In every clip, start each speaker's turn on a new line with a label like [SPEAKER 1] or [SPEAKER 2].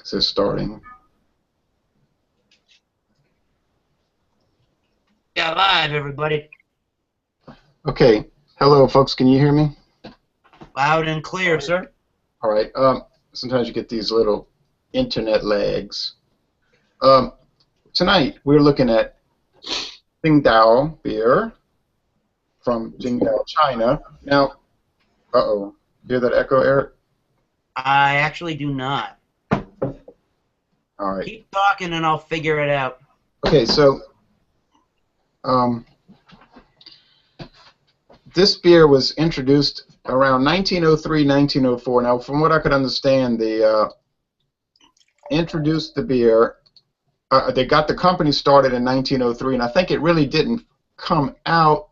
[SPEAKER 1] Is it starting?
[SPEAKER 2] Yeah, live, everybody.
[SPEAKER 1] Okay. Hello, folks. Can you hear me?
[SPEAKER 2] Loud and clear, sir.
[SPEAKER 1] All right. Sometimes you get these little internet lags. Tonight we're looking at Qingdao beer from Qingdao, China. Now, hear that echo, Eric?
[SPEAKER 2] I actually do not.
[SPEAKER 1] All right.
[SPEAKER 2] Keep talking and I'll figure it out.
[SPEAKER 1] Okay, so this beer was introduced around 1903, 1904. Now, from what I could understand, they introduced the beer. They got the company started in 1903, and I think it really didn't come out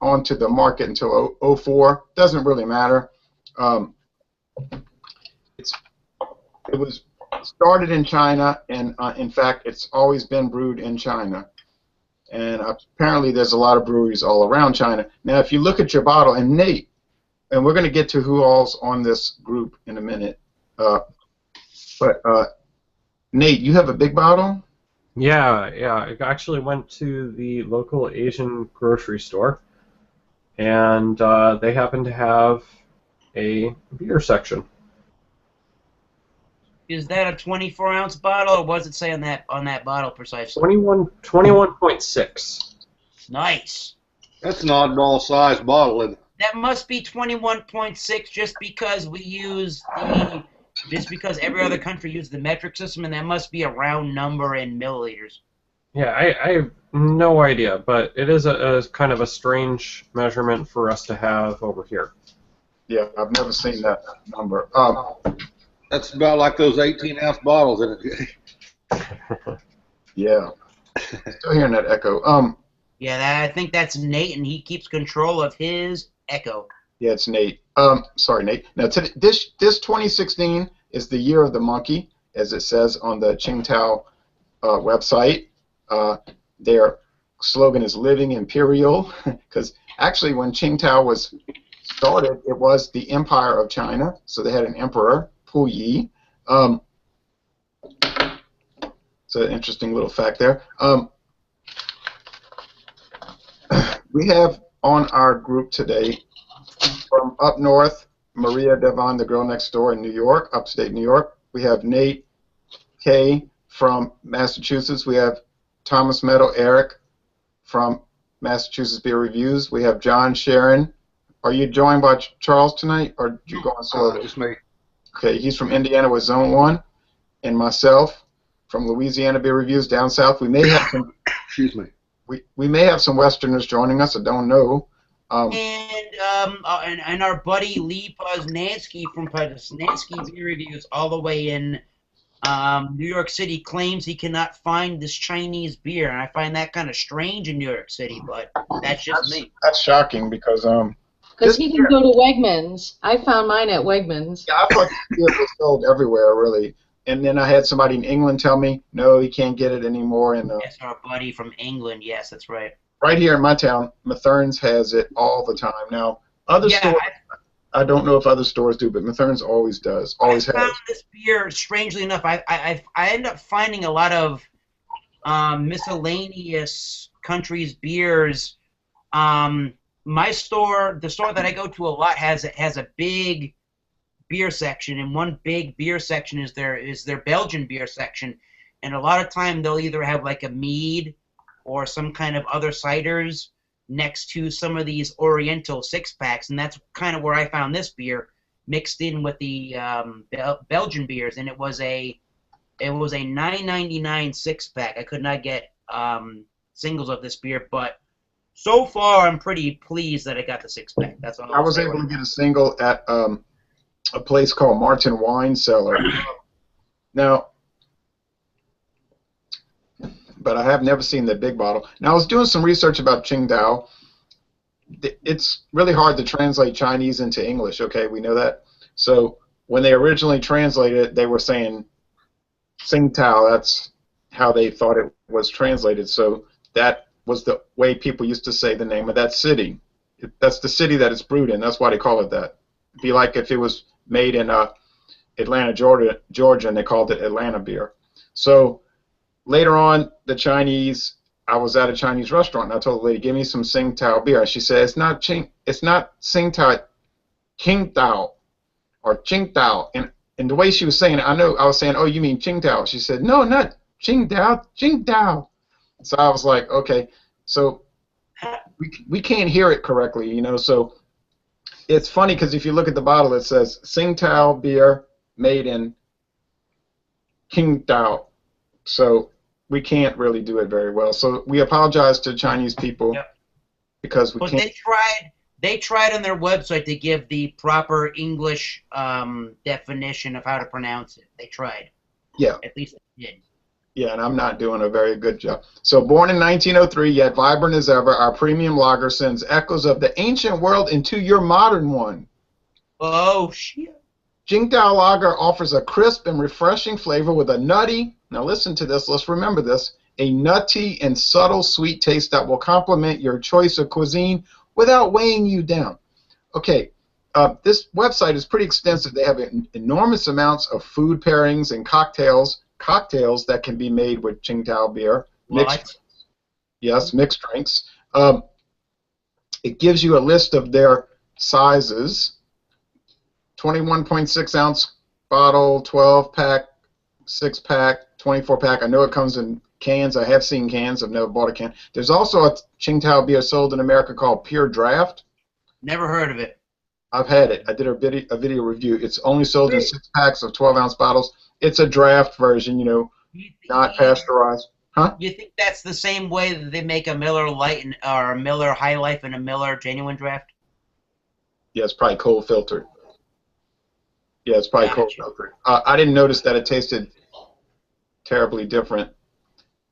[SPEAKER 1] onto the market until 04. Doesn't really matter. It was started in China, and in fact, it's always been brewed in China. And apparently, there's a lot of breweries all around China. Now, if you look at your bottle, and Nate, and we're going to get to who all's on this group in a minute, but Nate, you have a big bottle?
[SPEAKER 3] Yeah. I actually went to the local Asian grocery store, and they happen to have a beer section.
[SPEAKER 2] Is that a 24-ounce bottle, or what does it say on that bottle precisely?
[SPEAKER 3] 21.6.
[SPEAKER 2] Nice.
[SPEAKER 4] That's an oddball size bottle, isn't it?
[SPEAKER 2] That must be 21.6 just because every other country uses the metric system, and that must be a round number in milliliters.
[SPEAKER 3] Yeah, I have no idea, but it is a kind of a strange measurement for us to have over here.
[SPEAKER 1] Yeah, I've never seen that number.
[SPEAKER 4] That's about like those 18-ounce bottles, isn't it?
[SPEAKER 1] Yeah. Still hearing that echo.
[SPEAKER 2] Yeah, I think that's Nate, and he keeps control of his echo.
[SPEAKER 1] Yeah, it's Nate. Sorry, Nate. Now, this 2016 is the year of the monkey, as it says on the Tsingtao website. Their slogan is "Living Imperial," because actually, when Qingdao was started, it was the Empire of China, so they had an emperor, Pu Yi. It's an interesting little fact there. We have on our group today from up north, Maria Devon, the girl next door in New York, upstate New York. We have Nate K. from Massachusetts. We have Thomas Meadow Eric from Massachusetts Beer Reviews. We have John Sharon. Are you joined by Charles tonight, or did you go on solo?
[SPEAKER 4] Just me.
[SPEAKER 1] Okay, he's from Indiana with Zone 1, and myself from Louisiana Beer Reviews down south. We may have some.
[SPEAKER 4] Excuse me.
[SPEAKER 1] We may have some Westerners joining us. I don't know.
[SPEAKER 2] And our buddy Lee Poznansky from Poznansky Beer Reviews, all the way in New York City, claims he cannot find this Chinese beer, and I find that kind of strange in New York City, but that's just me.
[SPEAKER 1] That's shocking because
[SPEAKER 5] he can go to Wegmans. I found mine at Wegmans.
[SPEAKER 1] Yeah, I thought this beer was sold everywhere, really. And then I had somebody in England tell me, no, he can't get it anymore. And
[SPEAKER 2] yes, our buddy from England. Yes, that's right.
[SPEAKER 1] Right here in my town, Mathern's has it all the time. Now, other stores, I don't know if other stores do, but Mathern's always does. Always has.
[SPEAKER 2] I found this beer, strangely enough, I end up finding a lot of miscellaneous countries' beers. My store, the store that I go to a lot, has a big beer section, and one big beer section is their Belgian beer section, and a lot of time they'll either have like a mead or some kind of other ciders next to some of these Oriental six-packs, and that's kind of where I found this beer mixed in with the Belgian beers, and it was a $9.99 six-pack. I could not get singles of this beer, but so far I'm pretty pleased that I got the six-pack. That's all.
[SPEAKER 1] I was able to get a single at a place called Martin Wine Cellar. Now, but I have never seen the big bottle. Now, I was doing some research about Qingdao. It's really hard to translate Chinese into English, okay? We know that. So when they originally translated it, they were saying Tsingtao. That's how they thought it was translated. So that was the way people used to say the name of that city. That's the city that it's brewed in. That's why they call it that. It'd be like if it was made in Atlanta, Georgia, and they called it Atlanta beer. So later on, I was at a Chinese restaurant, and I told the lady, "Give me some Tsingtao beer." And she said, "It's not Tsingtao, Qingdao or Qingdao." And the way she was saying it, I was saying, "Oh, you mean Qingdao?" She said, "No, not Qingdao, Qingdao." So I was like, "Okay." So we can't hear it correctly, you know. So it's funny because if you look at the bottle, it says Tsingtao beer made in Qingdao. So we can't really do it very well. So we apologize to Chinese people because we
[SPEAKER 2] But
[SPEAKER 1] can't.
[SPEAKER 2] they tried on their website to give the proper English definition of how to pronounce it. They tried.
[SPEAKER 1] Yeah.
[SPEAKER 2] At least they did.
[SPEAKER 1] Yeah, and I'm not doing a very good job. So born in 1903, yet vibrant as ever, our premium lager sends echoes of the ancient world into your modern one.
[SPEAKER 2] Oh, shit.
[SPEAKER 1] Qingdao Lager offers a crisp and refreshing flavor with a nutty, now listen to this, let's remember this, a nutty and subtle sweet taste that will complement your choice of cuisine without weighing you down. Okay, this website is pretty extensive. They have enormous amounts of food pairings and cocktails that can be made with Tsingtao beer. Mixed drinks. It gives you a list of their sizes. 21.6 ounce bottle, 12 pack, 6 pack, 24 pack. I know it comes in cans. I have seen cans. I've never bought a can. There's also a Qingdao beer sold in America called Pure Draft.
[SPEAKER 2] Never heard of it.
[SPEAKER 1] I've had it. I did a video review. It's only sold in 6 packs of 12 ounce bottles. It's a draft version, you know, not pasteurized. Huh?
[SPEAKER 2] You think that's the same way that they make a Miller Lite or a Miller High Life and a Miller Genuine Draft?
[SPEAKER 1] Yeah, it's probably cold filtered. Yeah, it's probably cold filtered. I didn't notice that it tasted terribly different.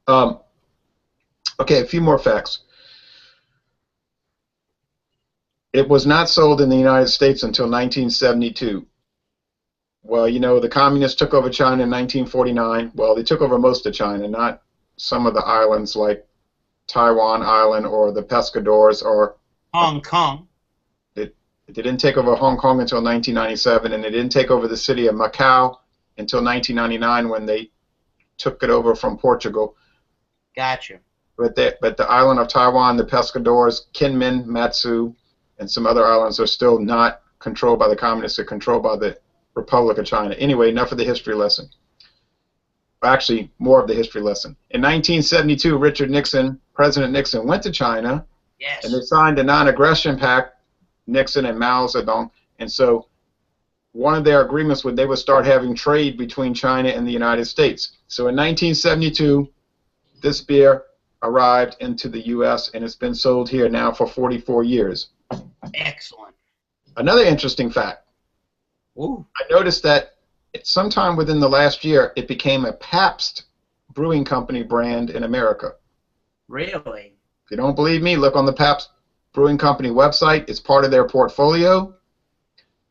[SPEAKER 1] Okay, a few more facts. It was not sold in the United States until 1972. Well, you know, the communists took over China in 1949. Well, they took over most of China, not some of the islands like Taiwan Island or the Pescadores or
[SPEAKER 2] Hong Kong.
[SPEAKER 1] They didn't take over Hong Kong until 1997, and they didn't take over the city of Macau until 1999 when they took it over from Portugal.
[SPEAKER 2] Gotcha.
[SPEAKER 1] But the island of Taiwan, the Pescadores, Kinmen, Matsu, and some other islands are still not controlled by the communists. They're controlled by the Republic of China. Anyway, enough of the history lesson. Actually, more of the history lesson. In 1972, President Nixon went to China, and they signed a non-aggression pact, Nixon and Mao Zedong, and so one of their agreements would they would start having trade between China and the United States. So in 1972, this beer arrived into the U.S. and it's been sold here now for 44 years.
[SPEAKER 2] Excellent.
[SPEAKER 1] Another interesting fact.
[SPEAKER 2] Ooh.
[SPEAKER 1] I noticed that sometime within the last year, it became a Pabst Brewing Company brand in America.
[SPEAKER 2] Really?
[SPEAKER 1] If you don't believe me, look on the Pabst Brewing Company website. It's part of their portfolio.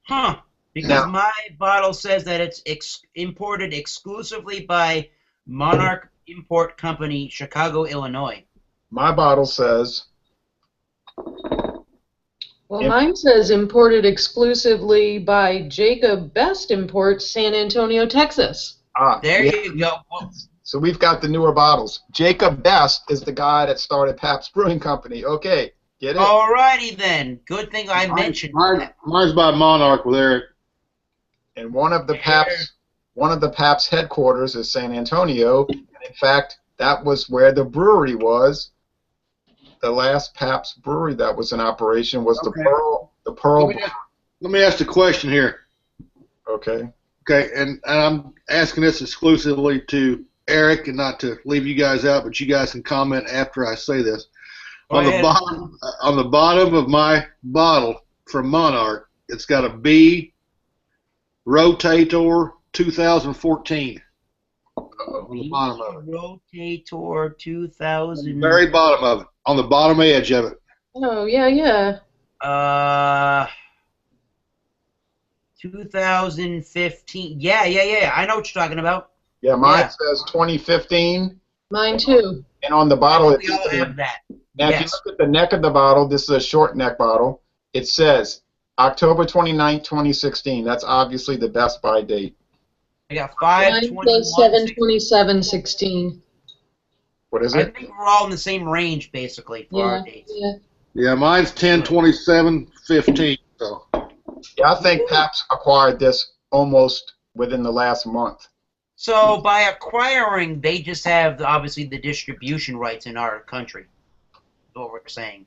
[SPEAKER 2] Huh. Because my bottle says that it's imported exclusively by Monarch Import Company, Chicago, Illinois.
[SPEAKER 1] My bottle says...
[SPEAKER 5] Well, mine says imported exclusively by Jacob Best Imports, San Antonio, Texas.
[SPEAKER 2] There you go.
[SPEAKER 1] So we've got the newer bottles. Jacob Best is the guy that started Pabst Brewing Company. Okay, get it?
[SPEAKER 2] Alrighty then. Good thing I mentioned that.
[SPEAKER 4] Mine's by Monarch with Eric.
[SPEAKER 1] And one of the Pabst headquarters is San Antonio. And in fact, that was where the brewery was. The last Pabst brewery that was in operation was the Pearl.
[SPEAKER 4] Let me ask the question here.
[SPEAKER 1] Okay.
[SPEAKER 4] Okay, and I'm asking this exclusively to Eric and not to leave you guys out, but you guys can comment after I say this. On the bottom of my bottle from Monarch, it's got a B Rotator 2014. On the bottom of it.
[SPEAKER 2] Rotator 2000.
[SPEAKER 4] Very bottom of it. On the bottom edge of it.
[SPEAKER 5] Oh, yeah.
[SPEAKER 2] 2015. Yeah. I know what you're talking about.
[SPEAKER 1] Yeah, mine says 2015.
[SPEAKER 5] Mine too.
[SPEAKER 1] And on the bottle,
[SPEAKER 2] we all have that.
[SPEAKER 1] Now, if you look at the neck of the bottle, this is a short neck bottle. It says October 29th, 2016. That's obviously the best by date.
[SPEAKER 2] I got 5,
[SPEAKER 5] Mine
[SPEAKER 2] 21,
[SPEAKER 5] says 7,
[SPEAKER 2] 6.
[SPEAKER 5] 27, 16.
[SPEAKER 1] What is
[SPEAKER 2] I
[SPEAKER 1] it?
[SPEAKER 2] think we're all in the same range, basically, for
[SPEAKER 5] Yeah,
[SPEAKER 2] our dates.
[SPEAKER 5] yeah.
[SPEAKER 4] Yeah, mine's 10, 27, 15. So
[SPEAKER 1] Yeah, I think Pabst acquired this almost within the last month.
[SPEAKER 2] So by acquiring, they just have, obviously, the distribution rights in our country. Is what we're saying.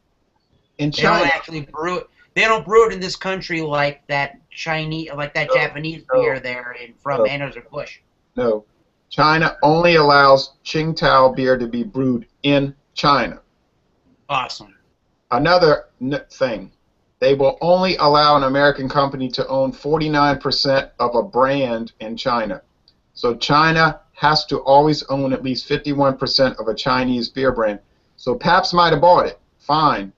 [SPEAKER 1] In
[SPEAKER 2] They don't
[SPEAKER 1] China,
[SPEAKER 2] actually brew it. They don't brew it in this country like that
[SPEAKER 1] No,
[SPEAKER 2] Japanese
[SPEAKER 1] no,
[SPEAKER 2] beer there from
[SPEAKER 1] no.
[SPEAKER 2] Anheuser-Busch.
[SPEAKER 1] no. China only allows Qingdao beer to be brewed in China.
[SPEAKER 2] Awesome.
[SPEAKER 1] Another thing, they will only allow an American company to own 49% of a brand in China. So China has to always own at least 51% of a Chinese beer brand. So Pabst might have bought it. Fine.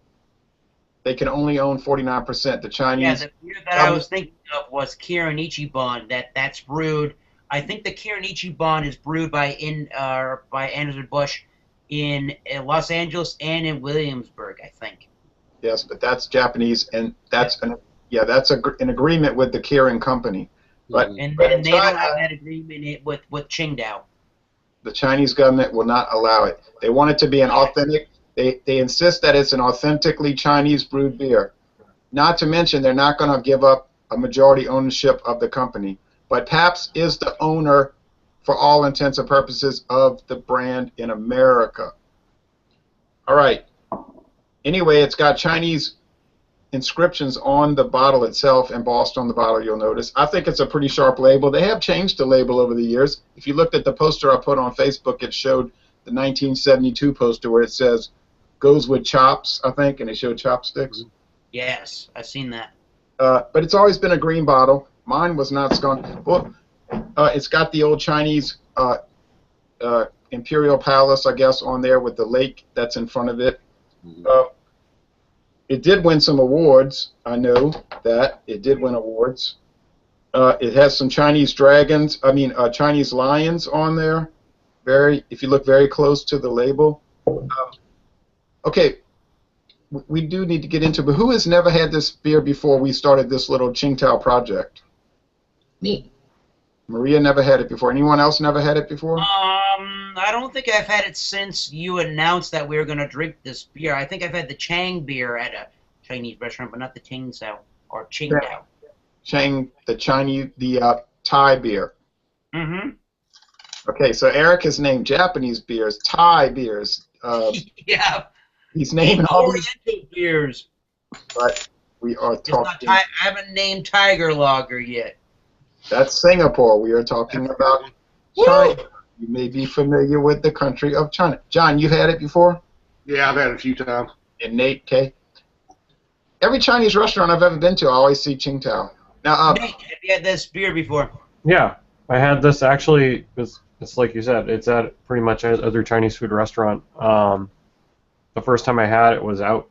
[SPEAKER 1] They can only own 49%. The
[SPEAKER 2] Yeah,
[SPEAKER 1] Chinese.
[SPEAKER 2] the beer that I was thinking of was Kirin Ichiban. That's brewed. I think the Kirin Ichiban is brewed by Anheuser-Busch in Los Angeles and in Williamsburg, I think.
[SPEAKER 1] Yes, but that's Japanese, and that's an agreement with the Kirin company. But
[SPEAKER 2] And
[SPEAKER 1] but
[SPEAKER 2] then
[SPEAKER 1] in
[SPEAKER 2] they don't
[SPEAKER 1] China,
[SPEAKER 2] have that agreement with Qingdao.
[SPEAKER 1] the Chinese government will not allow it. They want it to be an authentic. They insist that it's an authentically Chinese brewed beer. Not to mention, they're not going to give up a majority ownership of the company. But Pabst is the owner, for all intents and purposes, of the brand in America. All right. Anyway, it's got Chinese inscriptions on the bottle itself, embossed on the bottle, you'll notice. I think it's a pretty sharp label. They have changed the label over the years. If you looked at the poster I put on Facebook, it showed the 1972 poster where it says, goes with chops, I think, and it showed chopsticks.
[SPEAKER 2] Yes, I've seen that.
[SPEAKER 1] But it's always been a green bottle. Mine was not skunk. Well, it's got the old Chinese Imperial Palace, I guess, on there with the lake that's in front of it. It did win some awards. I know that. It did win awards. It has some Chinese dragons, Chinese lions on there. If you look very close to the label. Okay, we do need to get into, but who has never had this beer before we started this little Tsingtao project?
[SPEAKER 5] Me.
[SPEAKER 1] Maria never had it before. Anyone else never had it before?
[SPEAKER 2] I don't think I've had it since you announced that we were going to drink this beer. I think I've had the Chang beer at a Chinese restaurant, but not the Tsingtao or Qingdao.
[SPEAKER 1] The Thai beer.
[SPEAKER 2] Mm-hmm.
[SPEAKER 1] Okay, so Eric has named Japanese beers, Thai beers.
[SPEAKER 2] Yeah.
[SPEAKER 1] He's naming all these,
[SPEAKER 2] Oriental beers.
[SPEAKER 1] but we are
[SPEAKER 2] It's not
[SPEAKER 1] talking.
[SPEAKER 2] I haven't named Tiger Lager yet.
[SPEAKER 1] That's Singapore. We are talking about China. You may be familiar with the country of China. John, you've had it before?
[SPEAKER 4] yeah, I've had it a few times.
[SPEAKER 1] And Nate, okay. Every Chinese restaurant I've ever been to, I always see Qingdao. Now,
[SPEAKER 2] Nate, have you had this beer before?
[SPEAKER 3] Yeah, I had this actually. It's like you said. It's at pretty much every Chinese food restaurant. The first time I had it was out.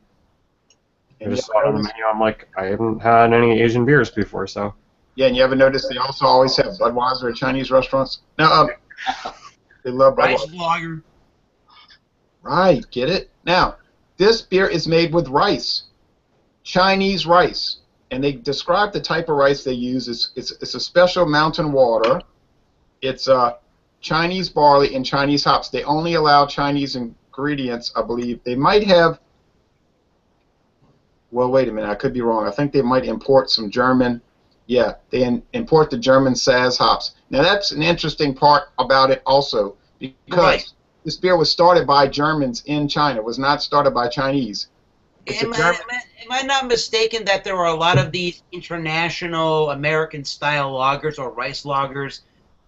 [SPEAKER 3] I just saw it on the menu. I'm like, I haven't had any Asian beers before, so.
[SPEAKER 1] yeah, and you ever notice they also always have Budweiser at Chinese restaurants? Now, they love Budweiser.
[SPEAKER 2] Rice lager.
[SPEAKER 1] Right, get it? Now, this beer is made with rice, Chinese rice, and they describe the type of rice they use. It's a special mountain water. It's Chinese barley and Chinese hops. They only allow Chinese ingredients, I believe. They might have, well, wait a minute, I could be wrong. I think they might import some German, yeah, they import the German Saaz hops. Now, that's an interesting part about it also, because this beer was started by Germans in China. It was not started by Chinese.
[SPEAKER 2] Am I not mistaken that there were a lot of these international American-style lagers or rice lagers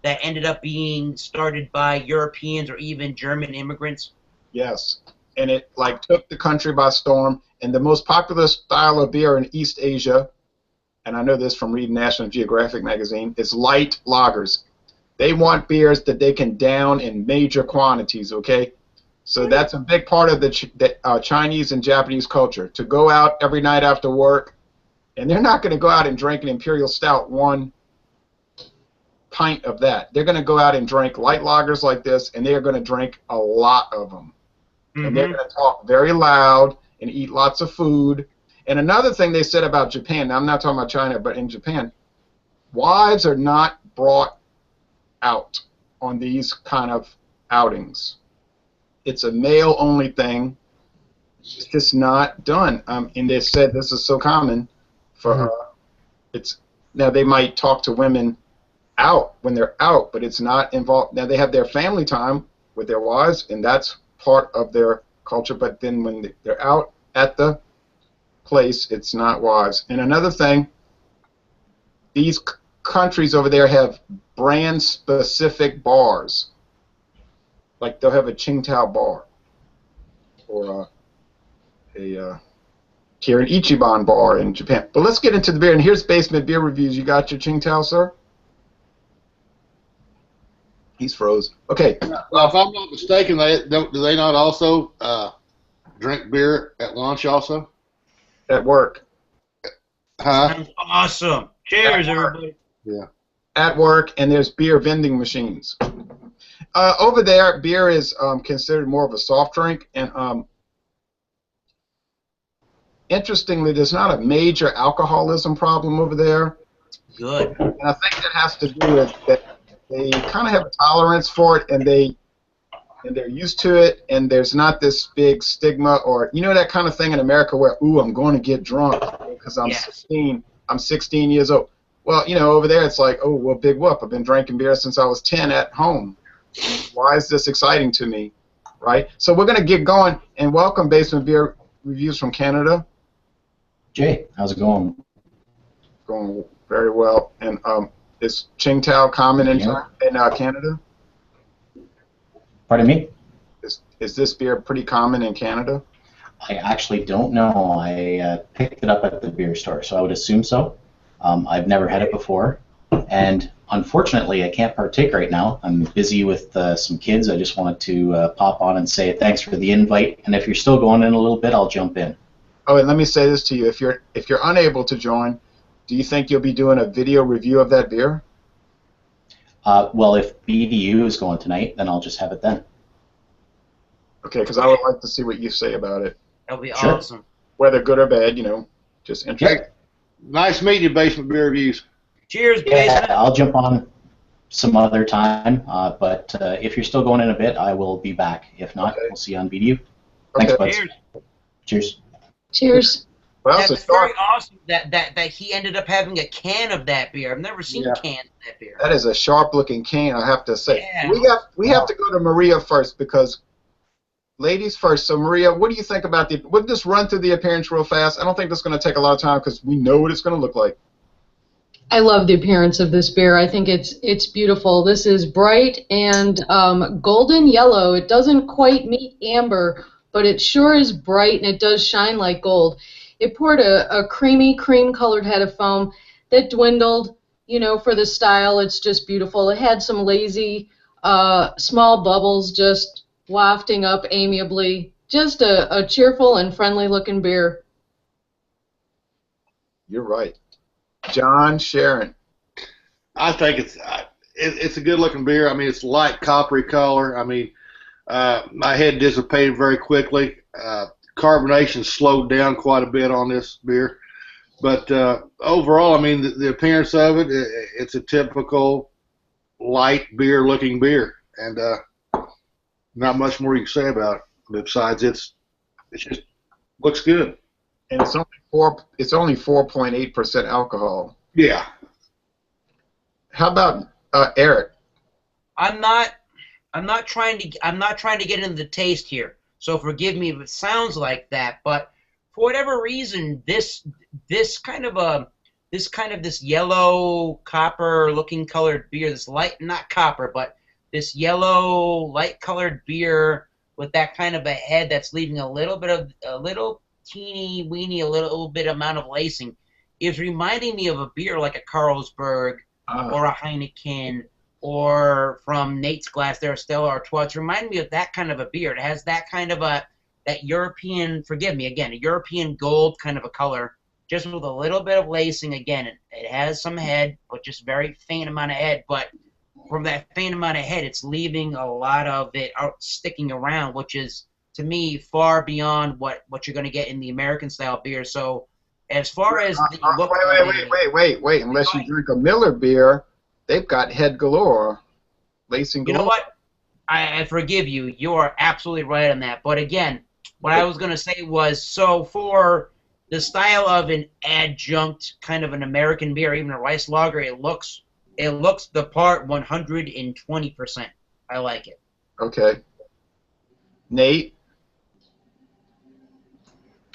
[SPEAKER 2] that ended up being started by Europeans or even German immigrants?
[SPEAKER 1] Yes, and it took the country by storm. And the most popular style of beer in East Asia, and I know this from reading National Geographic magazine, is light lagers. They want beers that they can down in major quantities, okay? So that's a big part of the Chinese and Japanese culture, to go out every night after work, and they're not going to go out and drink an Imperial Stout, 1 pint of that. They're going to go out and drink light lagers like this, and they're going to drink a lot of them. And they're going to talk very loud and eat lots of food. And another thing they said about Japan, now I'm not talking about China, but in Japan, wives are not brought out on these kind of outings. It's a male-only thing. It's just not done. And they said this is so common for it's now they might talk to women out when they're out, but it's not involved. Now they have their family time with their wives, and that's part of their culture. But then when they're out at the place, it's not wives. And another thing, these countries over there have brand-specific bars. Like they'll have a Qingdao bar, or a here an Ichiban bar in Japan. But let's get into the beer. And here's Basement Beer Reviews. You got your Tsingtao, sir? He's froze. Okay.
[SPEAKER 4] Well, if I'm not mistaken, do they not also drink beer at lunch also?
[SPEAKER 1] At work.
[SPEAKER 4] Huh?
[SPEAKER 2] Sounds awesome. Cheers, everybody.
[SPEAKER 4] Yeah.
[SPEAKER 1] At work, and there's beer vending machines. Over there, beer is considered more of a soft drink, and interestingly, there's not a major alcoholism problem over there.
[SPEAKER 2] Good.
[SPEAKER 1] And I think that has to do with that they kind of have a tolerance for it, and they're used to it, and there's not this big stigma, or you know that kind of thing in America where, ooh, I'm going to get drunk because I'm 16. I'm 16 years old. Well, you know, over there it's like, oh, well, big whoop. I've been drinking beer since I was 10 at home. Why is this exciting to me, right? So we're going to get going, and welcome Basement Beer Reviews from Canada.
[SPEAKER 6] Jay, how's it going?
[SPEAKER 1] Going very well. And is Qingdao common in Canada?
[SPEAKER 6] Pardon me?
[SPEAKER 1] Is this beer pretty common in Canada?
[SPEAKER 6] I actually don't know. I picked it up at the beer store, so I would assume so. I've never had it before, and unfortunately, I can't partake right now. I'm busy with some kids. I just wanted to pop on and say thanks for the invite, and if you're still going in a little bit, I'll jump in.
[SPEAKER 1] Oh, and let me say this to you: if you're unable to join, do you think you'll be doing a video review of that beer?
[SPEAKER 6] Well, if BDU is going tonight, then I'll just have it then.
[SPEAKER 1] Okay, because I would like to see what you say about it.
[SPEAKER 2] That'll be
[SPEAKER 6] Sure.
[SPEAKER 2] awesome.
[SPEAKER 1] Whether good or bad, you know, just interesting.
[SPEAKER 4] Hey, nice meeting you, Basement Beer Reviews.
[SPEAKER 2] Cheers,
[SPEAKER 6] Yeah,
[SPEAKER 2] Basement.
[SPEAKER 6] I'll jump on some other time, but if you're still going in a bit, I will be back. If not,
[SPEAKER 1] Okay.
[SPEAKER 6] we'll see you on BDU. Thanks,
[SPEAKER 1] Okay.
[SPEAKER 6] buds.
[SPEAKER 2] Cheers.
[SPEAKER 6] Cheers.
[SPEAKER 5] Cheers.
[SPEAKER 1] Well,
[SPEAKER 2] That's
[SPEAKER 1] so
[SPEAKER 2] very
[SPEAKER 1] start.
[SPEAKER 2] awesome that he ended up having a can of that beer. I've never seen
[SPEAKER 1] Yeah.
[SPEAKER 2] cans of that beer.
[SPEAKER 1] That is a sharp-looking can, I have to say.
[SPEAKER 2] Yeah.
[SPEAKER 1] We have to go to Maria first because ladies first. So Maria, what do you think about we'll just run through the appearance real fast. I don't think this is going to take a lot of time because we know what it's going to look like.
[SPEAKER 5] I love the appearance of this beer. I think it's beautiful. This is bright and golden yellow. It doesn't quite meet amber, but it sure is bright and it does shine like gold. It poured a creamy, cream-colored head of foam that dwindled. You know, for the style, it's just beautiful. It had some lazy, small bubbles just wafting up amiably. Just a cheerful and friendly-looking beer.
[SPEAKER 1] You're right. John Sharon.
[SPEAKER 4] I think it's a good-looking beer. I mean, it's light coppery color. I mean, my head dissipated very quickly. Carbonation slowed down quite a bit on this beer. But overall, I mean, the appearance of it, it's a typical light beer-looking beer. And not much more you can say about it besides it just looks good.
[SPEAKER 1] And it's only 4.8% alcohol.
[SPEAKER 4] Yeah.
[SPEAKER 1] How about Eric?
[SPEAKER 2] I'm not trying to get into the taste here. So forgive me if it sounds like that, but for whatever reason, this yellow copper looking colored beer, this light, not copper, but this yellow light colored beer with that kind of a head that's leaving a little teeny weeny, a little bit amount of lacing, is reminding me of a beer like a Carlsberg or a Heineken or from Nate's Glass, there, Stella Artois. It's reminding me of that kind of a beer. It has that kind of that European, forgive me again, a European gold kind of a color, just with a little bit of lacing. Again, it has some head, but just very faint amount of head. But from that faint amount of head, it's leaving a lot of it out sticking around, which is, to me, far beyond what you're going to get in the American style beer. So as far as the look,
[SPEAKER 1] Wait. Unless you drink a Miller beer, they've got head galore. lacing
[SPEAKER 2] You know
[SPEAKER 1] galore.
[SPEAKER 2] what? I forgive you. You are absolutely right on that. But again, what I was going to say was, so for the style of an adjunct, kind of an American beer, even a rice lager, it looks the part 120%. I like it.
[SPEAKER 1] Okay. Nate?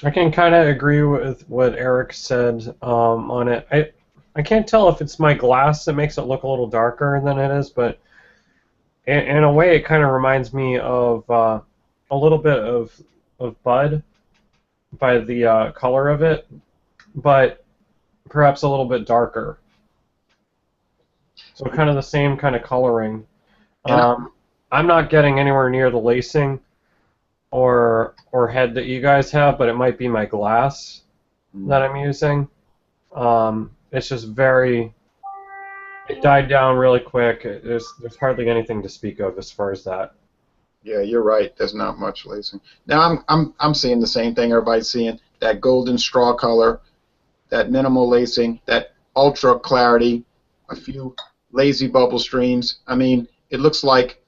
[SPEAKER 3] I can kind of agree with what Eric said on it. I can't tell if it's my glass that makes it look a little darker than it is, but in a way, it kind of reminds me of a little bit of Bud by the color of it, but perhaps a little bit darker. So kind of the same kind of coloring. I'm not getting anywhere near the lacing or head that you guys have, but it might be my glass that I'm using. It's just it died down really quick. There's hardly anything to speak of as far as that.
[SPEAKER 1] Yeah, you're right. There's not much lacing. Now I'm seeing the same thing everybody's seeing. That golden straw color, that minimal lacing, that ultra clarity, a few lazy bubble streams. I mean, it looks like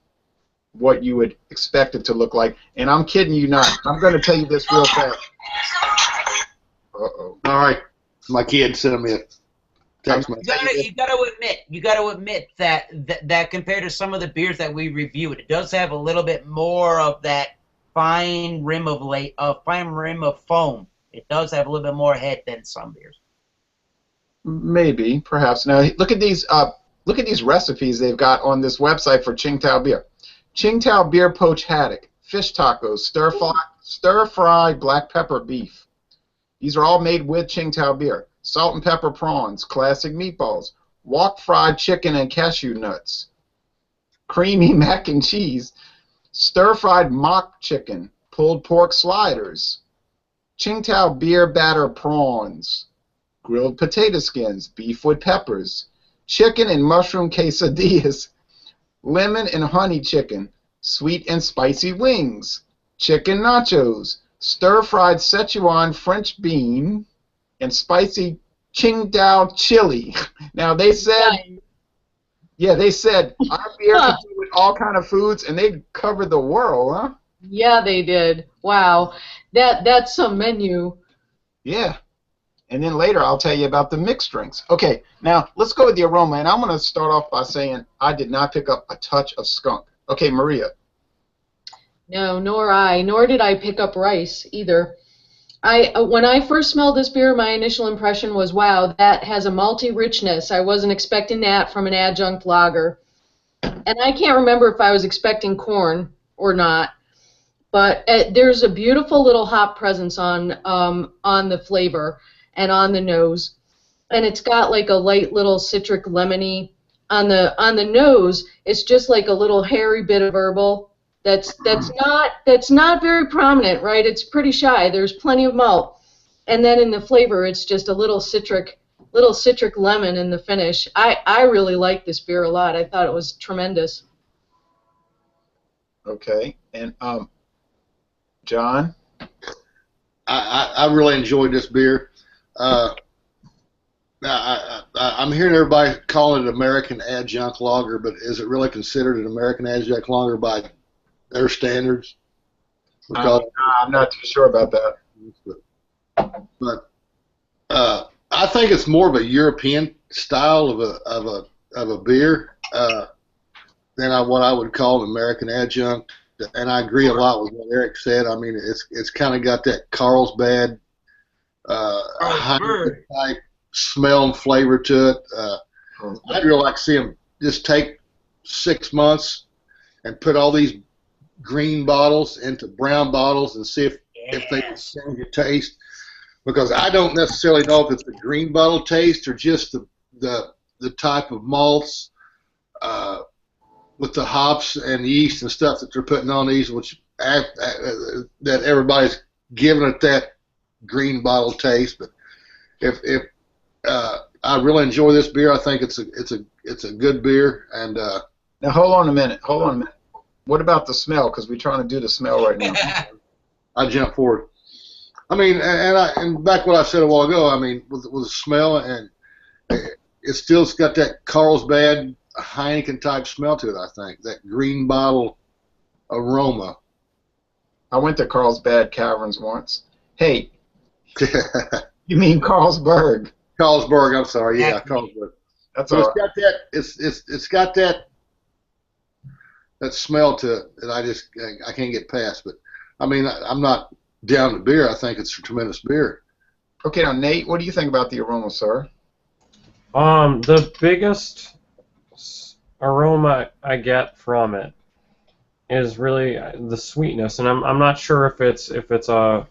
[SPEAKER 1] what you would expect it to look like. And I'm kidding you not. I'm going to tell you this real fast. Uh-oh.
[SPEAKER 4] All right. My kid sent me a text message.
[SPEAKER 2] You got to admit that compared to some of the beers that we reviewed, it does have a little bit more of that fine rim of foam. It does have a little bit more head than some beers.
[SPEAKER 1] Maybe, perhaps. Now look at these recipes they've got on this website for Tsingtao beer. Tsingtao beer poach haddock, fish tacos, stir fry black pepper beef. These are all made with Tsingtao beer. Salt and pepper prawns, classic meatballs, wok fried chicken and cashew nuts, creamy mac and cheese, stir fried mock chicken, pulled pork sliders, Tsingtao beer batter prawns, grilled potato skins, beef with peppers, chicken and mushroom quesadillas, lemon and honey chicken, sweet and spicy wings, chicken nachos, stir-fried Szechuan French bean, and spicy Qingdao chili. Now they said, our beer can do with all kind of foods, and they covered the world, huh?
[SPEAKER 5] Yeah, they did. Wow, that's some menu.
[SPEAKER 1] Yeah. And then later I'll tell you about the mixed drinks. Okay, now let's go with the aroma, and I'm going to start off by saying I did not pick up a touch of skunk. Okay, Maria.
[SPEAKER 5] No, nor did I pick up rice either. When I first smelled this beer, my initial impression was, wow, that has a malty richness. I wasn't expecting that from an adjunct lager. And I can't remember if I was expecting corn or not. But there's a beautiful little hop presence on the flavor and on the nose, and it's got like a light little citric lemony on the nose. It's just like a little hairy bit of herbal that's not very prominent, right? It's pretty shy. There's plenty of malt, and then in the flavor, it's just a little citric lemon in the finish. I really like this beer a lot. I thought it was tremendous.
[SPEAKER 1] Okay, and John.
[SPEAKER 4] I really enjoyed this beer. I'm hearing everybody calling it American adjunct lager, but is it really considered an American adjunct lager by their standards?
[SPEAKER 1] I'm not too sure about that.
[SPEAKER 4] But I think it's more of a European style of a beer than what I would call an American adjunct. And I agree a lot with what Eric said. I mean, it's kind of got that Carlsbad type smell and flavor to it. I'd really like to see them just take 6 months and put all these green bottles into brown bottles and see if they can change the taste. Because I don't necessarily know if it's the green bottle taste or just the type of malts with the hops and yeast and stuff that they're putting on these, which that everybody's giving it that green bottle taste. But if I really enjoy this beer, I think it's a good beer. And
[SPEAKER 1] now hold on a minute. What about the smell? Because we're trying to do the smell right now.
[SPEAKER 4] I jump forward. I mean, and back what I said a while ago. I mean, with the smell, and it's got that Carlsbad a Heineken type smell to it. I think that green bottle aroma.
[SPEAKER 1] I went to Carlsbad Caverns once. Hey, you mean Carlsberg?
[SPEAKER 4] Carlsberg. I'm sorry. Yeah, Carlsberg.
[SPEAKER 1] That's
[SPEAKER 4] So
[SPEAKER 1] all
[SPEAKER 4] it's got that. It's got that smell to it that I can't get past. But I mean, I'm not down to beer. I think it's a tremendous beer.
[SPEAKER 1] Okay, now Nate, what do you think about the aroma, sir?
[SPEAKER 3] The biggest aroma I get from it is really the sweetness, and I'm not sure if it's an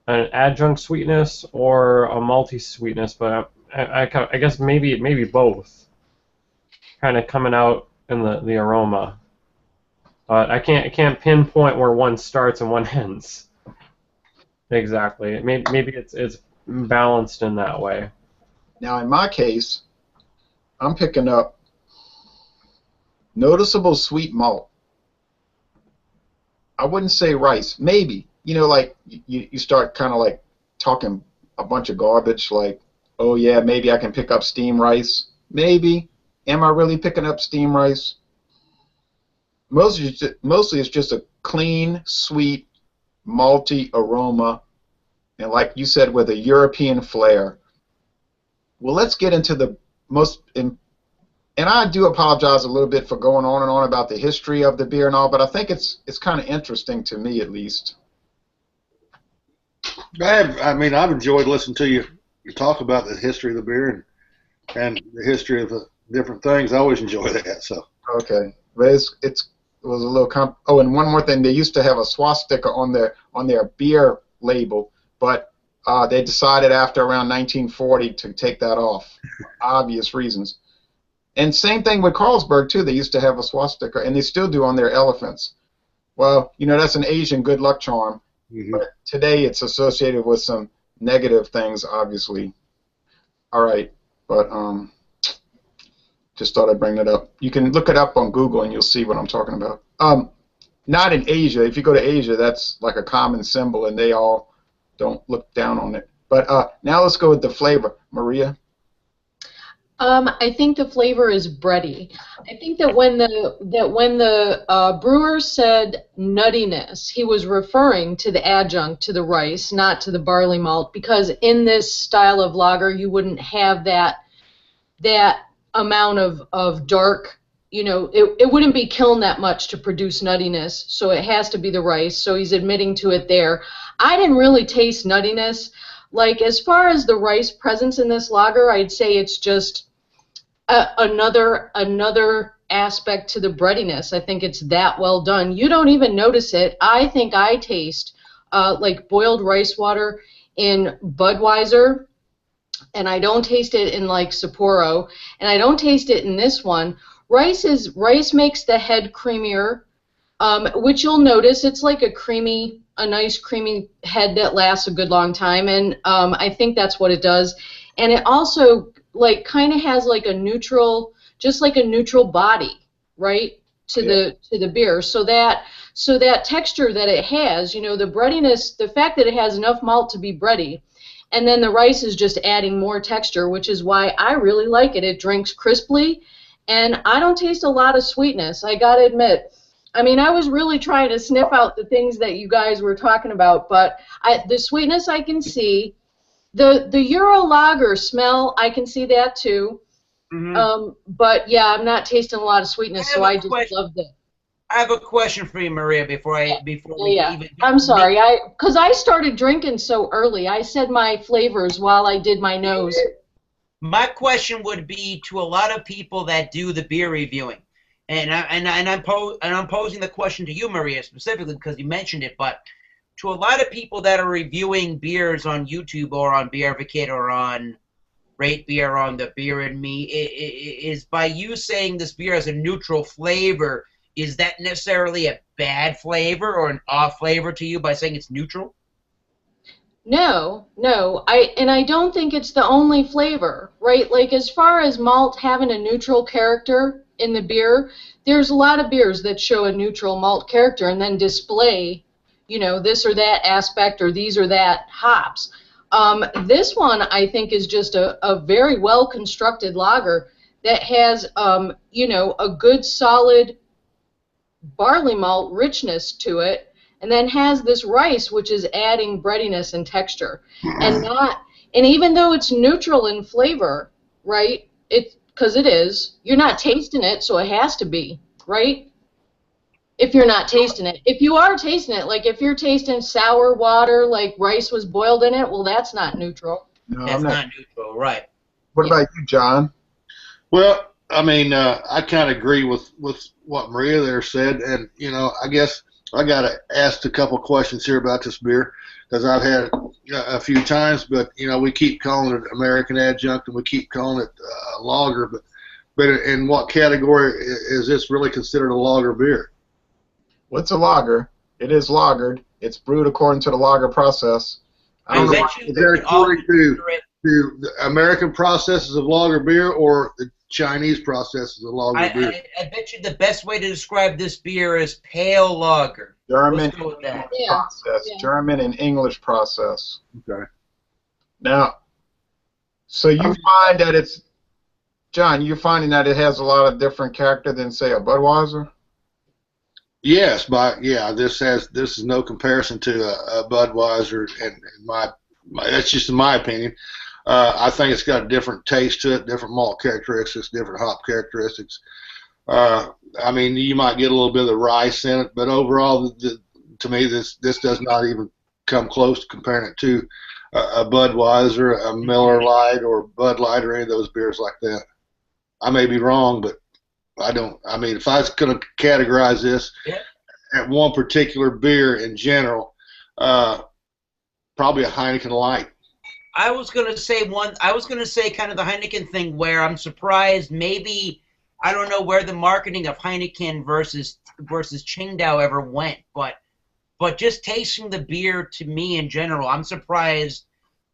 [SPEAKER 3] adjunct sweetness or a malty sweetness, but I guess maybe both, kind of coming out in the aroma. But I can't pinpoint where one starts and one ends exactly. Maybe it's balanced in that way.
[SPEAKER 1] Now, in my case, I'm picking up noticeable sweet malt. I wouldn't say rice. Maybe. You know, like you start kind of like talking a bunch of garbage like, oh yeah, maybe I can pick up steamed rice. Maybe. Am I really picking up steamed rice? Mostly it's just a clean, sweet, malty aroma, and like you said, with a European flair. Well, let's get into the and I do apologize a little bit for going on and on about the history of the beer and all, but I think it's kind of interesting to me, at least.
[SPEAKER 4] I've enjoyed listening to you talk about the history of the beer and the history of the different things. I always enjoy that. So
[SPEAKER 1] okay, but it was a little oh, and one more thing, they used to have a swastika on their beer label, but they decided after around 1940 to take that off, for obvious reasons. And same thing with Carlsberg too. They used to have a swastika, and they still do on their elephants. Well, you know, that's an Asian good luck charm. Mm-hmm. But today it's associated with some negative things, obviously. All right, but just thought I'd bring that up. You can look it up on Google and you'll see what I'm talking about. Not in Asia. If you go to Asia, that's like a common symbol, and they all don't look down on it. But now let's go with the flavor. Maria?
[SPEAKER 5] I think the flavor is bready. I think that when the brewer said nuttiness, he was referring to the adjunct, to the rice, not to the barley malt, because in this style of lager you wouldn't have that amount of dark, you know, it wouldn't be kiln that much to produce nuttiness, so it has to be the rice, so he's admitting to it there. I didn't really taste nuttiness. Like, as far as the rice presence in this lager, I'd say it's just another aspect to the breadiness. I think it's that well done. You don't even notice it. I think I taste like boiled rice water in Budweiser, and I don't taste it in like Sapporo, and I don't taste it in this one. Rice makes the head creamier, which you'll notice. It's like a nice creamy head that lasts a good long time, and I think that's what it does. And it also like kind of has like a neutral, just like a neutral body, right, to the beer. So that texture that it has, you know, the breadiness, the fact that it has enough malt to be bready, and then the rice is just adding more texture, which is why I really like it. It drinks crisply, and I don't taste a lot of sweetness, I gotta admit. I mean, I was really trying to sniff out the things that you guys were talking about, but the sweetness I can see. The Euro lager smell, I can see that too. Mm-hmm. But yeah, I'm not tasting a lot of sweetness, so I just loved it.
[SPEAKER 2] I have a question for you, Maria, before we even.
[SPEAKER 5] I'm sorry, because I started drinking so early. I said my flavors while I did my nose.
[SPEAKER 2] My question would be to a lot of people that do the beer reviewing, and I'm posing the question to you, Maria, specifically because you mentioned it, but to a lot of people that are reviewing beers on YouTube or on Beer Advocate or on Rate Beer on the Beer and Me, is by you saying this beer has a neutral flavor, is that necessarily a bad flavor or an off flavor to you by saying it's neutral?
[SPEAKER 5] No. I don't think it's the only flavor, right? Like, as far as malt having a neutral character in the beer, there's a lot of beers that show a neutral malt character and then display, you know, this or that aspect or these or that hops. This one, I think, is just a very well-constructed lager that has, you know, a good solid barley malt richness to it, and then has this rice which is adding breadiness and texture, and even though it's neutral in flavor, right? Because it is, you're not tasting it, so it has to be, right? If you're not tasting it. If you are tasting it, like if you're tasting sour water, like rice was boiled in it, well, that's not neutral.
[SPEAKER 1] No,
[SPEAKER 2] That's
[SPEAKER 1] I'm
[SPEAKER 2] not neutral, right?
[SPEAKER 1] What about you, John?
[SPEAKER 4] Well, I mean, I kind of agree with what Maria there said, and you know, I guess I got to ask a couple questions here about this beer because I've had it a few times, but you know, we keep calling it American Adjunct and we keep calling it lager, but in what category is this really considered a lager beer?
[SPEAKER 1] Well, it's a lager. It is lagered. It's brewed according to the lager process. I don't know.
[SPEAKER 4] Is that according to the American processes of lager beer or the Chinese processes of lager beer?
[SPEAKER 2] I bet you the best way to describe this beer is pale lager.
[SPEAKER 1] German
[SPEAKER 2] Let's go with that.
[SPEAKER 1] process.
[SPEAKER 5] Yeah.
[SPEAKER 1] German and English process.
[SPEAKER 4] Okay.
[SPEAKER 1] Now, so you find that it's, John, you're finding that it has a lot of different character than, say, a Budweiser?
[SPEAKER 4] Yes, but yeah, this is no comparison to a Budweiser, and that's just in my opinion. I think it's got a different taste to it, different malt characteristics, different hop characteristics. I mean, you might get a little bit of the rice in it, but overall, to me, this does not even come close to comparing it to a Budweiser, a Miller Lite, or Bud Light, or any of those beers like that. I may be wrong, but I don't. I mean, if I was going to categorize this at one particular beer in general, probably a Heineken Light.
[SPEAKER 2] I was gonna say kind of the Heineken thing where I'm surprised. Maybe I don't know where the marketing of Heineken versus Qingdao ever went, but just tasting the beer to me in general, I'm surprised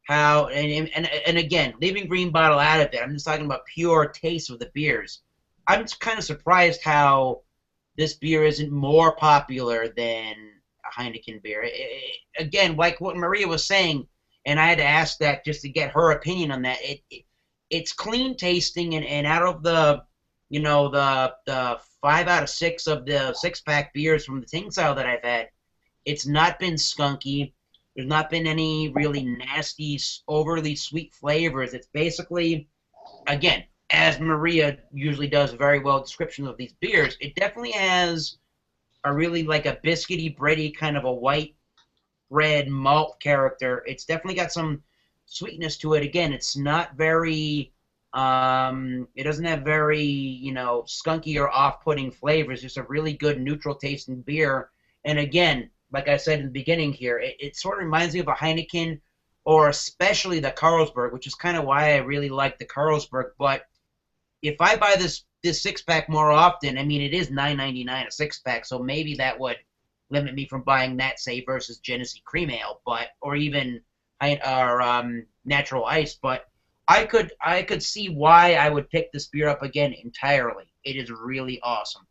[SPEAKER 2] how and again, leaving green bottle out of it, I'm just talking about pure taste of the beers. I'm kind of surprised how this beer isn't more popular than a Heineken beer. Again, like what Maria was saying, and I had to ask that just to get her opinion on that. It's clean tasting, and out of the 5 out of 6 of the 6-pack beers from the Tsingtao that I've had, it's not been skunky. There's not been any really nasty, overly sweet flavors. It's basically, again, as Maria usually does a very well description of these beers, it definitely has a really like a biscuity, bready kind of a white bread malt character. It's definitely got some sweetness to it. Again, it's not very, it doesn't have very, skunky or off-putting flavors. Just a really good neutral tasting beer. And again, like I said in the beginning here, it sort of reminds me of a Heineken, or especially the Carlsberg, which is kind of why I really like the Carlsberg. But if I buy this 6-pack more often, I mean, it is $9.99 a 6-pack, so maybe that would limit me from buying that, say, versus Genesee Cream Ale, or even Natural Ice. But I could see why I would pick this beer up again entirely. It is really awesome.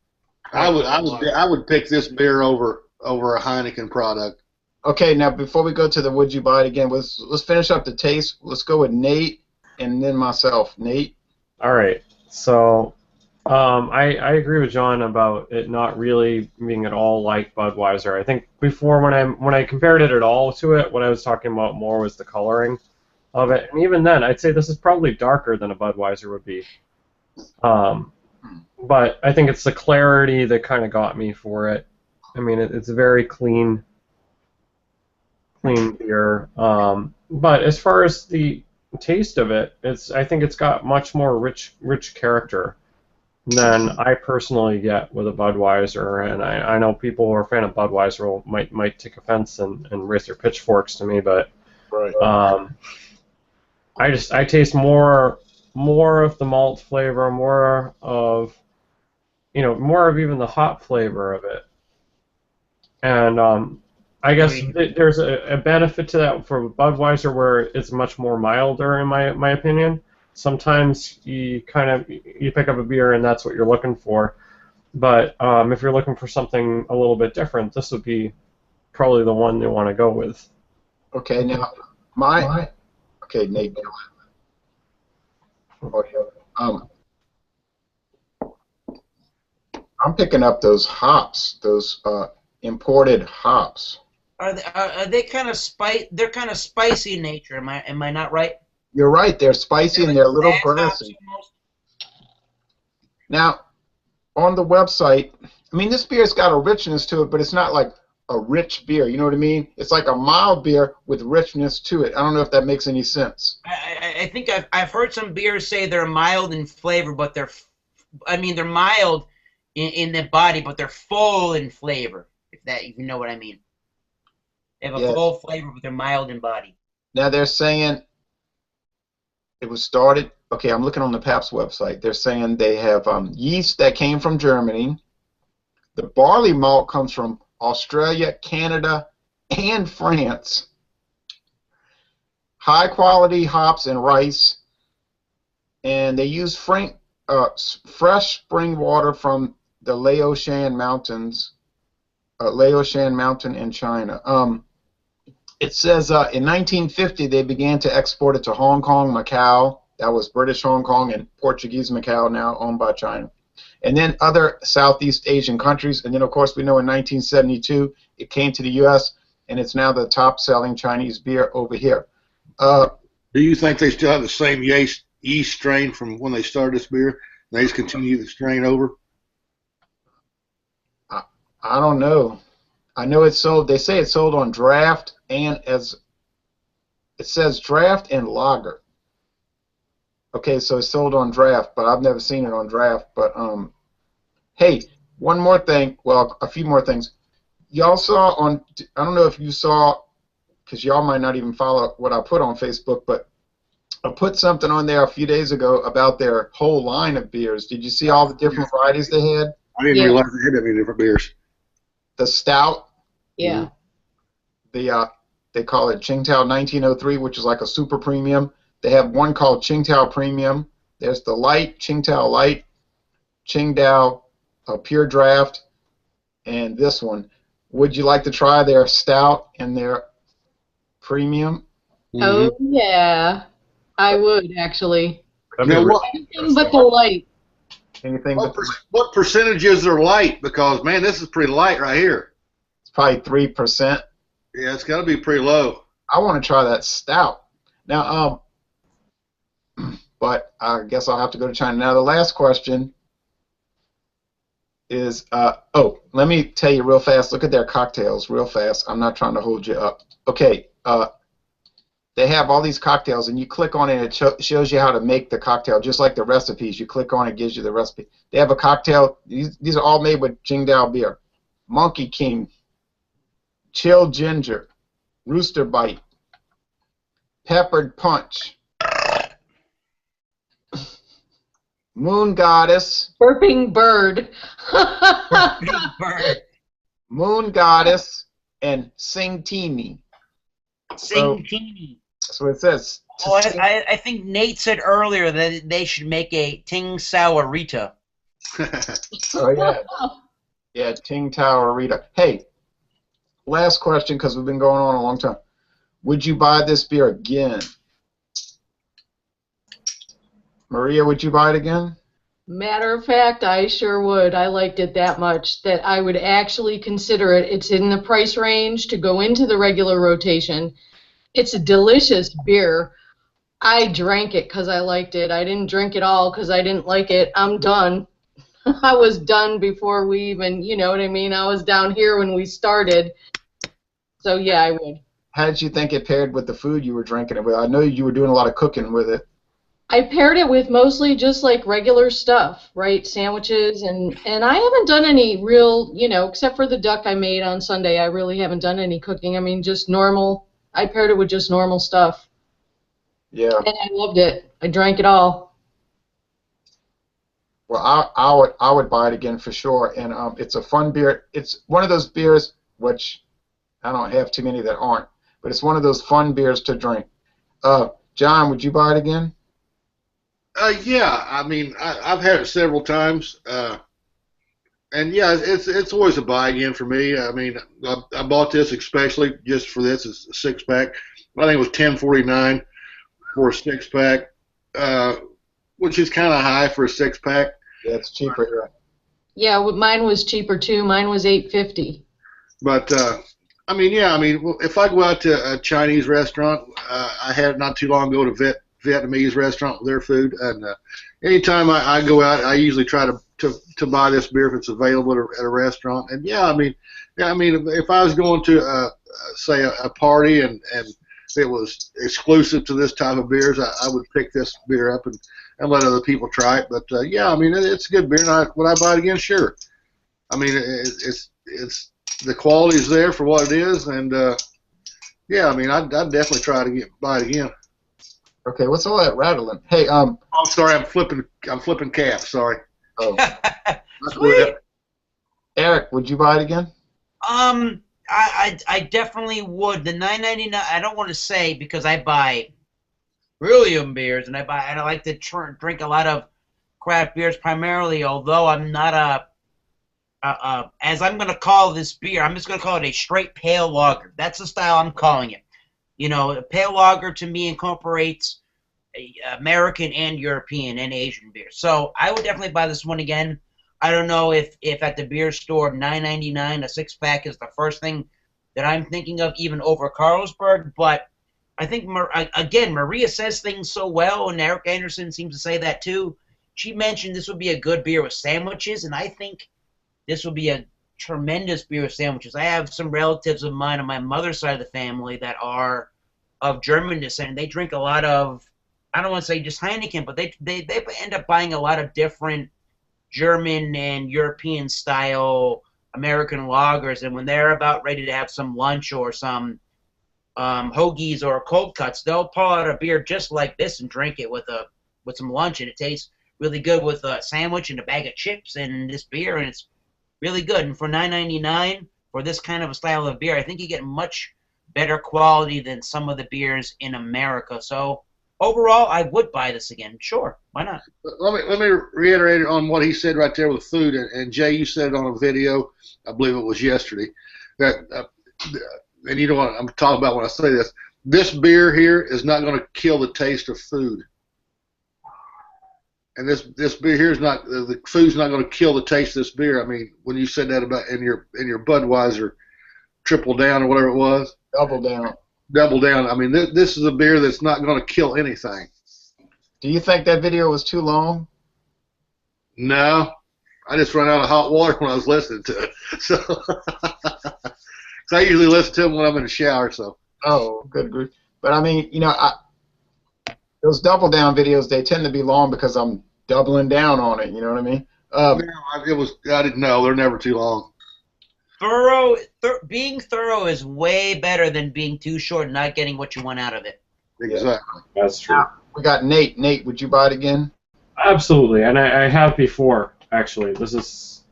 [SPEAKER 4] I would pick this beer over a Heineken product.
[SPEAKER 1] Okay, now before we go to the would you buy it again, let's finish up the taste. Let's go with Nate and then myself. Nate.
[SPEAKER 3] All right. So I agree with John about it not really being at all like Budweiser. I think before when I compared it at all to it, what I was talking about more was the coloring of it. And even then, I'd say this is probably darker than a Budweiser would be. But I think it's the clarity that kind of got me for it. I mean, it's a very clean beer. But as far as the taste of it, I think it's got much more rich character than I personally get with a Budweiser. And I know people who are a fan of Budweiser might take offense and raise their pitchforks to me, but
[SPEAKER 1] Right.
[SPEAKER 3] I taste more of the malt flavor, more of even the hop flavor of it. And I guess there's a benefit to that for Budweiser where it's much more milder in my opinion. Sometimes you pick up a beer and that's what you're looking for. But if you're looking for something a little bit different, this would be probably the one you want to go with.
[SPEAKER 1] Okay, now okay, Nate. I'm picking up those hops, those imported hops.
[SPEAKER 2] Are they kind of They're kind of spicy in nature. Am I not right?
[SPEAKER 1] You're right. They're spicy
[SPEAKER 2] They're
[SPEAKER 1] and
[SPEAKER 2] like
[SPEAKER 1] they're a little
[SPEAKER 2] Zaz hops
[SPEAKER 1] grassy.
[SPEAKER 2] almost.
[SPEAKER 1] Now, on the website, I mean, this beer's got a richness to it, but it's not like a rich beer. You know what I mean? It's like a mild beer with richness to it. I don't know if that makes any sense.
[SPEAKER 2] I think I've heard some beers say they're mild in flavor, but they're mild in the body, but they're full in flavor. If you know what I mean. They have a
[SPEAKER 1] Yeah.
[SPEAKER 2] full flavor, but they're mild in body.
[SPEAKER 1] Now they're saying it was started. Okay, I'm looking on the Pabst website. They're saying they have yeast that came from Germany. The barley malt comes from Australia, Canada, and France. High quality hops and rice, and they use fresh spring water from the Laoshan Mountains, Laoshan Mountain in China. It says in 1950 they began to export it to Hong Kong, Macau. That was British Hong Kong and Portuguese Macau, now owned by China. And then other Southeast Asian countries. And then, of course, we know in 1972 it came to the U.S., and it's now the top-selling Chinese beer over here.
[SPEAKER 4] Do you think they still have the same yeast strain from when they started this beer? They just continue the strain over?
[SPEAKER 1] I don't know. I know it's sold. They say it's sold on draft and as it says draft and lager. Okay, so it's sold on draft, but I've never seen it on draft. But hey, one more thing. Well, a few more things. Y'all saw on. I don't know if you saw, because y'all might not even follow what I put on Facebook, but I put something on there a few days ago about their whole line of beers. Did you see all the different varieties they had?
[SPEAKER 4] I didn't realize they had that many different beers.
[SPEAKER 1] The stout.
[SPEAKER 5] Yeah.
[SPEAKER 1] They call it Qingdao 1903, which is like a super premium. They have one called Tsingtao Premium. There's the light, Qingdao Light, Qingdao Pure Draft, and this one. Would you like to try their stout and their premium?
[SPEAKER 5] Oh, yeah. I would, actually.
[SPEAKER 3] That'd be
[SPEAKER 4] Now,
[SPEAKER 3] really
[SPEAKER 5] Anything but the light.
[SPEAKER 1] Anything
[SPEAKER 4] what,
[SPEAKER 1] but
[SPEAKER 4] what percentages are light? Because, man, this is pretty light right here.
[SPEAKER 1] it's probably 3%.
[SPEAKER 4] Yeah, it's got to be pretty low.
[SPEAKER 1] I want to try that stout. Now, but I guess I'll have to go to China. Now, the last question is, let me tell you real fast. Look at their cocktails real fast. I'm not trying to hold you up. Okay, they have all these cocktails, and you click on it, and it shows you how to make the cocktail, just like the recipes. You click on it, it gives you the recipe. They have a cocktail. These are all made with Qingdao beer. Monkey King, Chill Ginger, Rooster Bite, Peppered Punch, Moon Goddess,
[SPEAKER 5] Burping bird.
[SPEAKER 2] Big bird.
[SPEAKER 1] Moon Goddess, and Tsingtao.
[SPEAKER 2] Tsingtao.
[SPEAKER 1] That's what it says.
[SPEAKER 2] Oh, I think Nate said earlier that they should make a Tsingtao Rita.
[SPEAKER 1] Oh, yeah. Yeah, Qingdao Rita. Hey, last question, because we've been going on a long time. Would you buy this beer again? Maria, would you buy it again?
[SPEAKER 5] Matter of fact, I sure would. I liked it that much that I would actually consider it. It's in the price range to go into the regular rotation. It's a delicious beer. I drank it because I liked it. I didn't drink it all because I didn't like it. I'm done. I was done before we even, you know what I mean? I was down here when we started. So, yeah, I would.
[SPEAKER 1] How did you think it paired with the food you were drinking it with? I know you were doing a lot of cooking with it.
[SPEAKER 5] I paired it with mostly just like regular stuff, right? Sandwiches, and I haven't done any real, except for the duck I made on Sunday, I really haven't done any cooking. I mean, just normal. I paired it with just normal stuff.
[SPEAKER 1] Yeah.
[SPEAKER 5] And I loved it. I drank it all.
[SPEAKER 1] Well, I would buy it again for sure, and it's a fun beer. It's one of those beers which I don't have too many that aren't, but it's one of those fun beers to drink. John, would you buy it again?
[SPEAKER 4] Yeah, I mean, I've had it several times, and yeah, it's always a buy again for me. I mean, I bought this especially just for this. It's a 6-pack. I think it was $10.49 for a 6-pack, which is kind of high for a 6-pack.
[SPEAKER 1] Yeah, it's cheaper here.
[SPEAKER 5] Yeah, mine was cheaper too. Mine was $8.50.
[SPEAKER 4] But I mean, yeah, I mean, if I go out to a Chinese restaurant, I had not too long ago to Vietnamese restaurant with their food, and anytime I go out, I usually try to buy this beer if it's available at a restaurant. And yeah, I mean, if I was going to say a party and it was exclusive to this type of beers, I would pick this beer up and let other people try it. But yeah, I mean, it's a good beer. And would I buy it again? Sure. I mean, it's the quality's there for what it is, and yeah, I mean, I'd definitely try to buy it again.
[SPEAKER 1] Okay, what's all that rattling? Hey,
[SPEAKER 4] I'm sorry, I'm flipping calf. Sorry.
[SPEAKER 1] Oh.
[SPEAKER 2] Sweet.
[SPEAKER 1] Eric, would you buy it again?
[SPEAKER 2] I definitely would. The $9.99. I don't want to say because I buy Brillium beers and I like to drink a lot of craft beers primarily. Although I'm not as I'm going to call this beer, I'm just going to call it a straight pale lager. That's the style I'm calling it. You know, a pale lager to me incorporates American and European and Asian beer. So I would definitely buy this one again. I don't know if at the beer store $9.99 a 6-pack is the first thing that I'm thinking of, even over Carlsberg. But I think, again, Maria says things so well, and Eric Anderson seems to say that too. She mentioned this would be a good beer with sandwiches, and I think this would be a tremendous beer with sandwiches. I have some relatives of mine on my mother's side of the family that are of German descent, and they drink a lot of, I don't want to say just Heineken, but they end up buying a lot of different German and European style American lagers, and when they're about ready to have some lunch or some hoagies or cold cuts, they'll pull out a beer just like this and drink it with some lunch, and it tastes really good with a sandwich and a bag of chips and this beer, and it's really good. And for $9.99 for this kind of a style of beer, I think you get much better quality than some of the beers in America. So overall, I would buy this again. Sure, why not?
[SPEAKER 4] Let me reiterate on what he said right there with food. And Jay, you said it on a video, I believe it was yesterday, that and you know what I'm talking about when I say this. This beer here is not going to kill the taste of food. And this beer here is not, the food's not going to kill the taste of this beer. I mean, when you said that about in your Budweiser Triple Down or whatever it was.
[SPEAKER 1] Double Down.
[SPEAKER 4] Double Down. I mean, this is a beer that's not going to kill anything.
[SPEAKER 1] Do you think that video was too long?
[SPEAKER 4] No. I just ran out of hot water when I was listening to it. So I usually listen to them when I'm in the shower. So.
[SPEAKER 1] Oh, good grief. But I mean, you know, those Double Down videos, they tend to be long because I'm doubling down on it. You know what I mean?
[SPEAKER 4] No, I didn't know. They're never too long.
[SPEAKER 2] Being thorough is way better than being too short and not getting what you want out of it.
[SPEAKER 4] Exactly.
[SPEAKER 3] That's true.
[SPEAKER 1] Now, we got Nate. Nate, would you buy it again?
[SPEAKER 3] Absolutely, and I have before, actually. This is,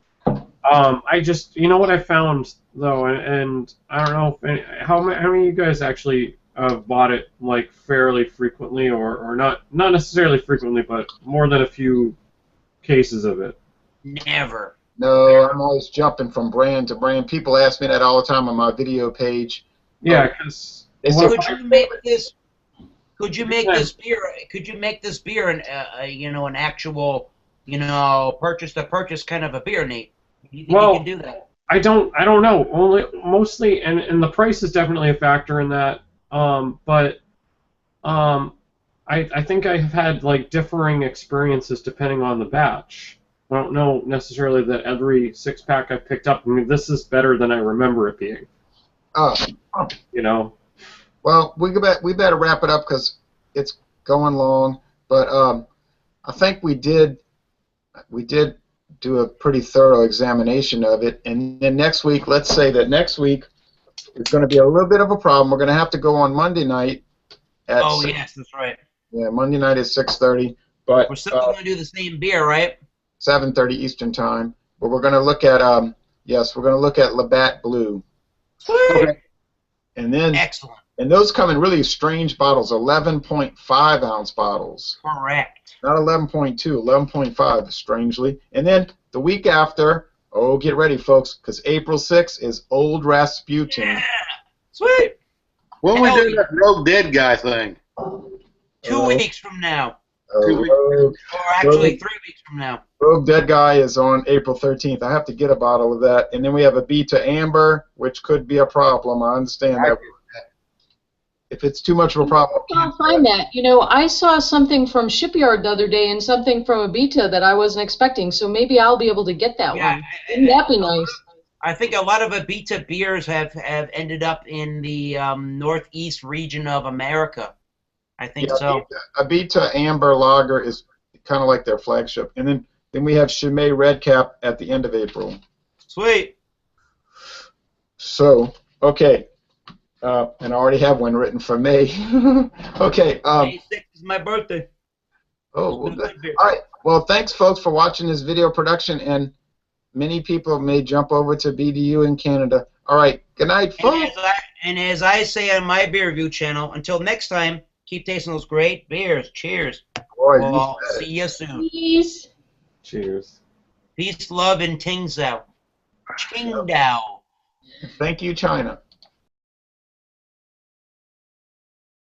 [SPEAKER 3] I just, you know what I found, though, and I don't know if how many of you guys actually bought it, like, fairly frequently, or not necessarily frequently, but more than a few cases of it?
[SPEAKER 2] Never.
[SPEAKER 1] No, I'm always jumping from brand to brand. People ask me that all the time on my video page.
[SPEAKER 3] Yeah, because
[SPEAKER 2] could you make this? Could you make this beer? Could you make this beer an actual, purchase to purchase kind of a beer, Nate? You think you can do that?
[SPEAKER 3] I don't know. Mostly, and the price is definitely a factor in that. But I think I have had like differing experiences depending on the batch. I don't know necessarily that every 6-pack I picked up. I mean, this is better than I remember it being.
[SPEAKER 1] Oh.
[SPEAKER 3] You know.
[SPEAKER 1] Well, we better wrap it up because it's going long. But I think we did do a pretty thorough examination of it. And then next week, let's say that next week is going to be a little bit of a problem. We're going to have to go on Monday night.
[SPEAKER 2] Yes, that's right.
[SPEAKER 1] Yeah, Monday night is 6:30. But
[SPEAKER 2] we're still going to do the same beer, right?
[SPEAKER 1] 7:30 Eastern time. But we're going to look at we're going to look at Labatt Blue.
[SPEAKER 2] Sweet.
[SPEAKER 1] Okay. And then
[SPEAKER 2] excellent.
[SPEAKER 1] And those come in really strange bottles, 11.5 ounce bottles.
[SPEAKER 2] Correct.
[SPEAKER 1] Not 11.2, 11.5, strangely. And then the week after, get ready, folks, because April 6th is Old Rasputin.
[SPEAKER 2] Yeah. Sweet.
[SPEAKER 4] When we do that Rogue Dead guy thing?
[SPEAKER 2] 2 weeks from now.
[SPEAKER 1] Rogue,
[SPEAKER 2] Or actually 3 weeks from now.
[SPEAKER 1] Rogue Dead Guy is on April 13th. I have to get a bottle of that. And then we have a Beta Amber, which could be a problem. I understand that. If it's too much of a problem.
[SPEAKER 5] I can't find that. You know, I saw something from Shipyard the other day and something from a Beta that I wasn't expecting, so maybe I'll be able to get that one. Wouldn't that be nice?
[SPEAKER 2] I think a lot of Abita beers have ended up in the northeast region of America. I think so.
[SPEAKER 1] Abita Amber Lager is kind of like their flagship. And then we have Chimay Red Cap at the end of April.
[SPEAKER 2] Sweet.
[SPEAKER 1] So, okay. And I already have one written for May. Okay.
[SPEAKER 2] May 6th is my birthday.
[SPEAKER 1] Oh, well, all right. Well, thanks, folks, for watching this video production. And many people may jump over to BDU in Canada. All right. Good night, folks.
[SPEAKER 2] And as I say on my beer review channel, until next time, keep tasting those great beers. Cheers.
[SPEAKER 1] Boy,
[SPEAKER 2] we'll see you soon.
[SPEAKER 5] Peace.
[SPEAKER 3] Cheers.
[SPEAKER 2] Peace, love, and Tsingtao. Qingdao.
[SPEAKER 1] Thank you, China.